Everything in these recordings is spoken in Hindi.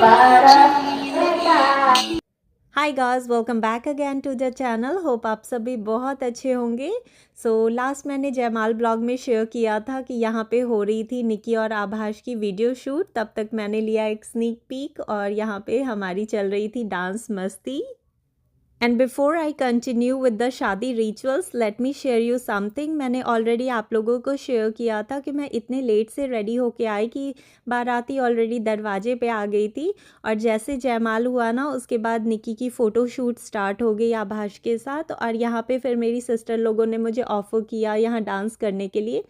Hi guys, welcome back again to the channel. Hope आप सभी बहुत अच्छे होंगे। लास्ट मैंने जयमाल ब्लॉग में शेयर किया था कि यहाँ पे हो रही थी निकी और आभास की वीडियो शूट। तब तक मैंने लिया एक स्नीक पीक और यहाँ पे हमारी चल रही थी डांस मस्ती। And before I continue with the shaadi rituals, let me share you something. मैंने ऑलरेडी आप लोगों को शेयर किया था कि मैं इतने लेट से रेडी होके आई कि बाराती ऑलरेडी दरवाजे पे आ गई थी। और जैसे जयमाल हुआ ना, उसके बाद निकी की फ़ोटो शूट स्टार्ट हो गई आभास के साथ। और यहाँ पे फिर मेरी सिस्टर लोगों ने मुझे ऑफ़र किया यहाँ डांस करने के लिए।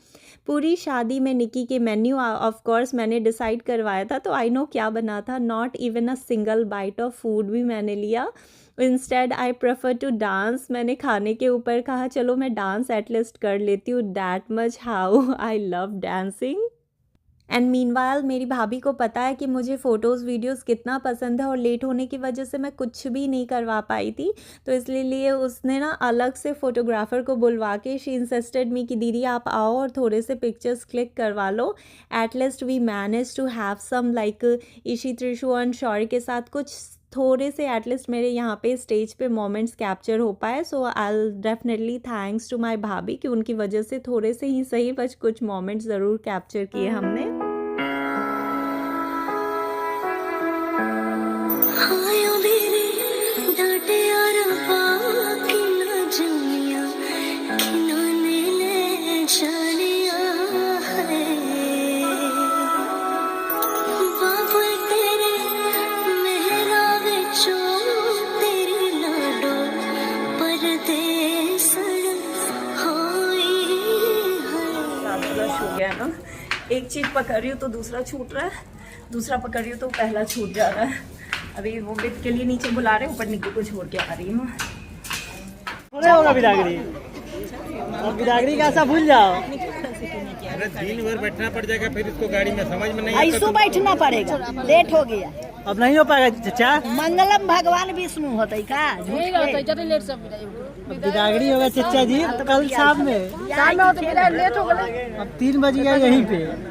पूरी शादी में निकी के मेन्यू ऑफ कोर्स मैंने डिसाइड करवाया था, तो आई नो क्या बना था। Not even a single bite of food भी मैंने लिया। Instead I prefer to dance. मैंने खाने के ऊपर कहा चलो मैं डांस एटलीस्ट कर लेती हूँ। That much how I love dancing. And meanwhile मेरी भाभी को पता है कि मुझे फ़ोटोज़ वीडियोस कितना पसंद है, और लेट होने की वजह से मैं कुछ भी नहीं करवा पाई थी। तो इसलिए उसने ना अलग से फ़ोटोग्राफ़र को बुलवा के शी इंसिस्टेड मी कि दीदी आप आओ और थोड़े से पिक्चर्स क्लिक करवा लो। At least we manage to have some like Ishi Trishu and Shaurya के साथ कुछ थोड़े से एटलीस्ट मेरे यहाँ पे स्टेज पे मोमेंट्स कैप्चर हो पाए। So I definitely thanks to my bhabhi कि उनकी वजह से थोड़े से ही सही बस कुछ मोमेंट्स ज़रूर कैप्चर किए हमने। हो गया ना, एक चीज पकड़ रही हूँ तो दूसरा छूट रहा है, दूसरा पकड़ रही हूँ तो पहला छूट जा रहा है। अभी वो बिट के लिए नीचे बुला रहे हैं, ऊपर निकी को छोड़ के आ रही हूँ। होगा बिदागरी, अब बिदागरी का ऐसा भूल जाओ। अरे दिन भर बैठना पड़ जाएगा, फिर इसको गाड़ी में समझ में नहीं आता। ऐसो बैठना पड़ेगा, लेट हो गया। अब नहीं हो पाएगा चचा। मंगलम भगवान विष्णु होते का बिदागरी होगा चचा जी कल शाम में। लेट हो गया। अब 3 बज गया यहीं पे।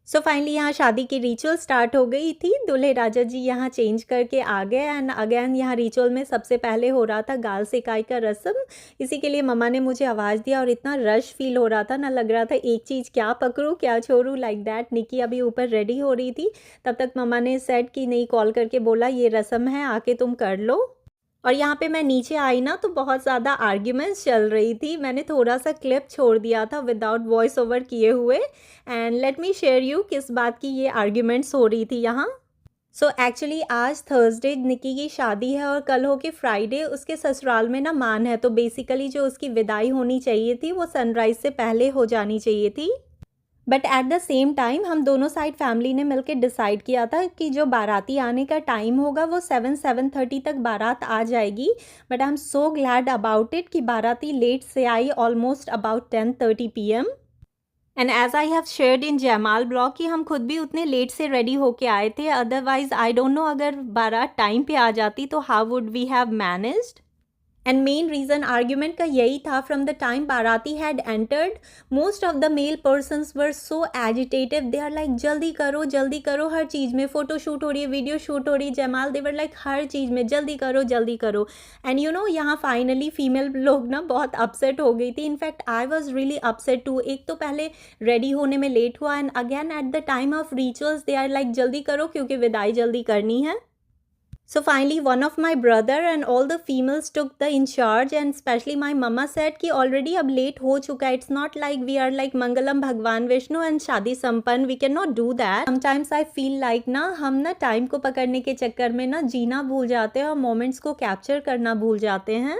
सो फाइनली यहाँ शादी की रिचुअल स्टार्ट हो गई थी। दूल्हे राजा जी यहाँ चेंज करके आ गए। एंड अगेन यहाँ रिचुअल में सबसे पहले हो रहा था गाल सेकाई का रस्म। इसी के लिए मम्मा ने मुझे आवाज़ दिया और इतना रश फील हो रहा था ना, लग रहा था एक चीज़ क्या पकड़ूँ क्या छोड़ूँ लाइक दैट। निकी अभी ऊपर रेडी हो रही थी, तब तक मम्मा ने सेट की नहीं, कॉल करके बोला ये रस्म है आके तुम कर लो। और यहाँ पे मैं नीचे आई ना तो बहुत ज़्यादा आर्ग्यूमेंट्स चल रही थी। मैंने थोड़ा सा क्लिप छोड़ दिया था विदाउट वॉइस ओवर किए हुए। And let me share you किस बात की ये आर्ग्यूमेंट्स हो रही थी यहाँ। सो एक्चुअली आज थर्सडे निकी की शादी है और कल हो के फ्राइडे उसके ससुराल में ना मान है। तो बेसिकली जो उसकी विदाई होनी चाहिए थी वो सनराइज़ से पहले हो जानी चाहिए थी। But at the same time हम दोनों साइड फैमिली ने मिलकर डिसाइड किया था कि जो बाराती आने का टाइम होगा वो 7-7:30 तक बारात आ जाएगी। But I am so glad about it कि बाराती लेट से आई, almost about 10:30 PM। And as I have shared in jaimala blog कि हम खुद भी उतने लेट से रेडी होके आए थे। अदरवाइज आई डोंट नो अगर बारात टाइम पे आ जाती तो how would we have managed. And main reason argument का यही था, from the time baraati had entered most of the male persons were so agitative. They are like जल्दी करो हर चीज़ में। फ़ोटो शूट हो रही है, वीडियो शूट हो रही है, जयमाल देवर लाइक हर चीज़ में जल्दी करो। एंड यू नो यहाँ फाइनली फीमेल लोग ना बहुत अपसेट हो गई थी। In fact I was really upset too. एक तो पहले रेडी होने में लेट हुआ, and again at the time of rituals they are like जल्दी करो क्योंकि विदाई जल्दी करनी है। So finally one of my brother and all the females took the in charge, and especially my mama said कि already अब late हो चुका है. It's not like we are like मंगलम भगवान विष्णु and शादी संपन्न. We cannot do that. Sometimes I feel like ना हम ना टाइम को पकड़ने के चक्कर में ना जीना भूल जाते हैं और मोमेंट्स को कैप्चर करना भूल जाते हैं.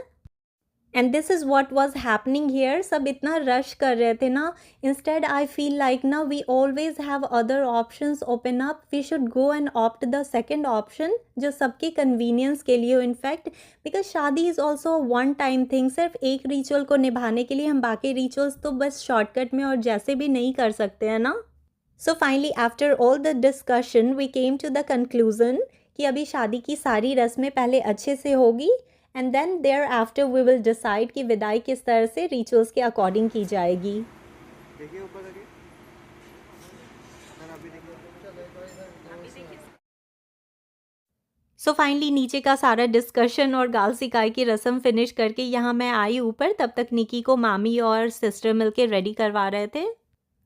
And this is what was happening here. सब इतना रश कर रहे थे ना. इंस्टेड आई फील लाइक ना we always have other options open up. We should go and opt the second option जो सबके कन्वीनियंस के लिए हो. In fact because shaadi is also one time thing. सिर्फ एक रिचुअल को निभाने के लिए हम बाकी रिचुअल्स तो बस शॉर्टकट में और जैसे भी नहीं कर सकते हैं ना. So finally after all the discussion we came to the conclusion कि अभी शादी की सारी रस्में पहले अच्छे से होगी, and then there after we will decide कि विदाई किस तरह से रिचुअल्स के अकॉर्डिंग की जाएगी. देखिए ऊपर देखिए. सो फाइनली नीचे का सारा डिस्कशन और गाल सिकाई की रस्म फिनिश करके यहाँ मैं आई ऊपर, तब तक निकी को मामी और सिस्टर मिलके रेडी करवा रहे थे।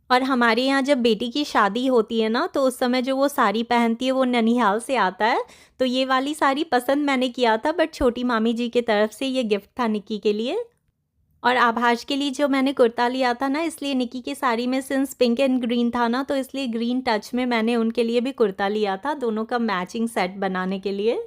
और हमारे यहाँ जब बेटी की शादी होती है ना, तो उस समय जो वो साड़ी पहनती है वो ननिहाल से आता है, तो ये वाली साड़ी पसंद मैंने किया था, बट छोटी मामी जी की तरफ से ये गिफ्ट था निकी के लिए। और आभास के लिए जो मैंने कुर्ता लिया था ना, इसलिए निकी की साड़ी में सिंस पिंक एंड ग्रीन था ना, तो इसलिए ग्रीन टच में मैंने उनके लिए भी कुर्ता लिया था, दोनों का मैचिंग सेट बनाने के लिए।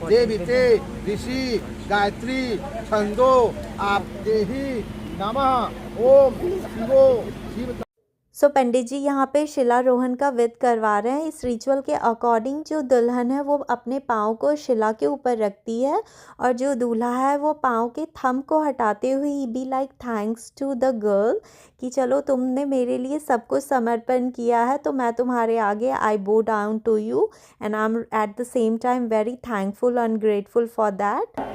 देवीते ऋषि गायत्री छंदो आप देहि नमः ओम शिवो शिव। सो पंडित जी यहाँ पे शिलारोहण का विध करवा रहे हैं। इस रिचुअल के अकॉर्डिंग जो दुल्हन है वो अपने पाँव को शिला के ऊपर रखती है, और जो दूल्हा है वो पाँव के थंब को हटाते हुए ही be like thanks to the girl, कि चलो तुमने मेरे लिए सब कुछ समर्पण किया है, तो मैं तुम्हारे आगे I bow down to you and I am at the same time very thankful and grateful for that.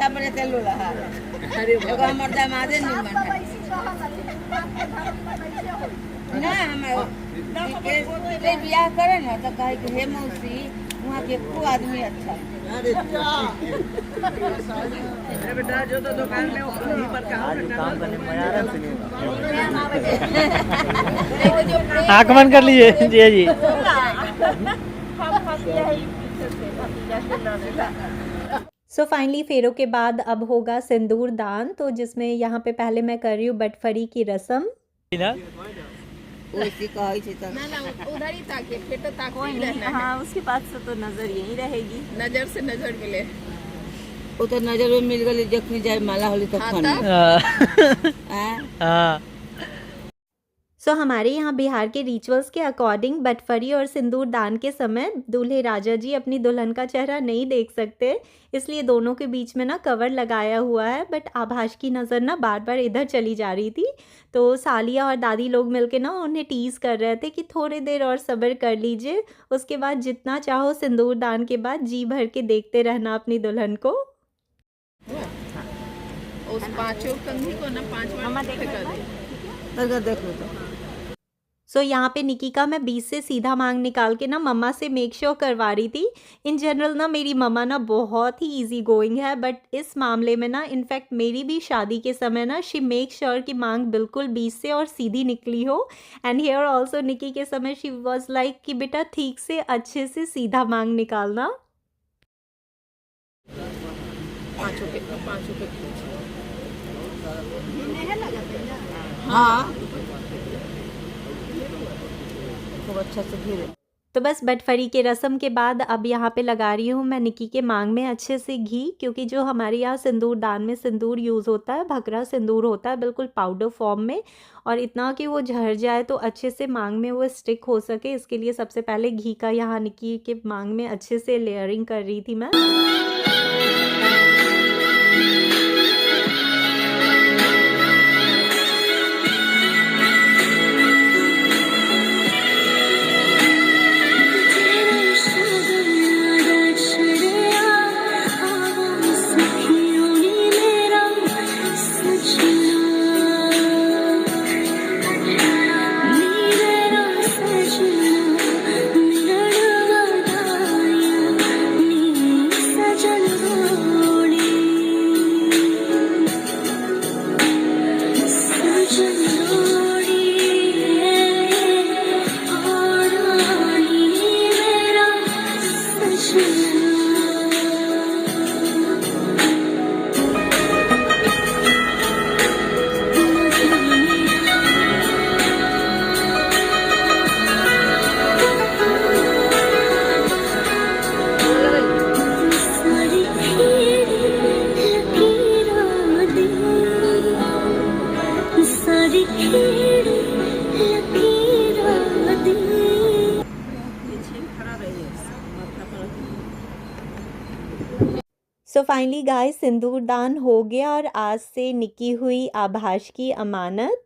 अच्छा बड़े तेल रहा एगो हमर दामादे निमन है ना हम के बियाह करे ना तो कहे कि हे मौसी वहाँ के को आदमी अच्छा अरे बेटा जो तो दुकान में वहीं पर काम करने में आराम से आँख बंद कर लीजिए जी जी। सो फाइनली फेरों के बाद अब होगा सिंदूर दान, तो जिसमें यहाँ पे पहले मैं कर रही हूँ बटफरी की रस्म। ओसी कहै छै त ना उधर ही ताकिए फिर तो ताकोई नहीं। हाँ, उसके पास से तो नजर यही रहेगी, नजर से नजर मिले। ओ तो नजर में मिल गई जखनी जाए माला होली तखन। हाँ सो हमारे यहाँ बिहार के रिचुअल्स के अकॉर्डिंग बटफरी और सिंदूर दान के समय दूल्हे राजा जी अपनी दुल्हन का चेहरा नहीं देख सकते, इसलिए दोनों के बीच में ना कवर लगाया हुआ है। बट आभास की नज़र ना बार बार इधर चली जा रही थी, तो सालिया और दादी लोग मिलके ना उन्हें टीज़ कर रहे थे कि थोड़ी देर और सब्र कर लीजिए, उसके बाद जितना चाहो सिंदूर दान के बाद जी भर के देखते रहना अपनी दुल्हन को। उस पांचों कंघी को ना 5 बार तक देखो तो सो यहाँ पे निकी का मैं 20 से सीधा मांग निकाल के ना मम्मा से मेक श्योर करवा रही थी। इन जनरल ना मेरी मम्मा ना बहुत ही इजी गोइंग है, बट इस मामले में ना इनफैक्ट मेरी भी शादी के समय ना शी मेक श्योर कि मांग बिल्कुल 20 से और सीधी निकली हो। एंड हियर ऑल्सो निकी के समय शी वॉज लाइक कि बेटा ठीक से अच्छे से सीधा मांग निकालना। पांचों के हाँ खूब अच्छा से घिरे। तो बस बटफरी के रस्म के बाद अब यहाँ पे लगा रही हूँ मैं निकी के मांग में अच्छे से घी, क्योंकि जो हमारे यहाँ सिंदूर दान में सिंदूर यूज़ होता है भगरा सिंदूर होता है बिल्कुल पाउडर फॉर्म में, और इतना कि वो झड़ जाए तो अच्छे से मांग में वो स्टिक हो सके, इसके लिए सबसे पहले घी का यहाँ निकी के मांग में अच्छे से लेयरिंग कर रही थी मैं। सो फाइनली गाइस सिंदूर दान हो गया और आज से निकी हुई आभास की अमानत।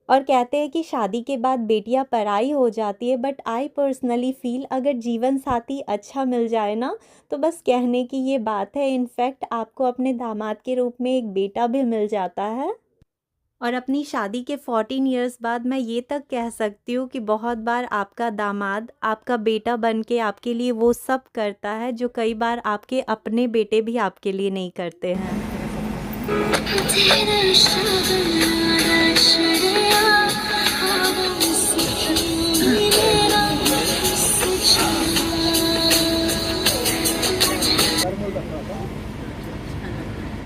और कहते हैं कि शादी के बाद बेटियां पराई हो जाती है, बट आई पर्सनली फील अगर जीवन साथी अच्छा मिल जाए ना तो बस कहने की ये बात है। इनफैक्ट आपको अपने दामाद के रूप में एक बेटा भी मिल जाता है। और अपनी शादी के 14 इयर्स बाद मैं ये तक कह सकती हूँ कि बहुत बार आपका दामाद आपका बेटा बन के आपके लिए वो सब करता है जो कई बार आपके अपने बेटे भी आपके लिए नहीं करते हैं।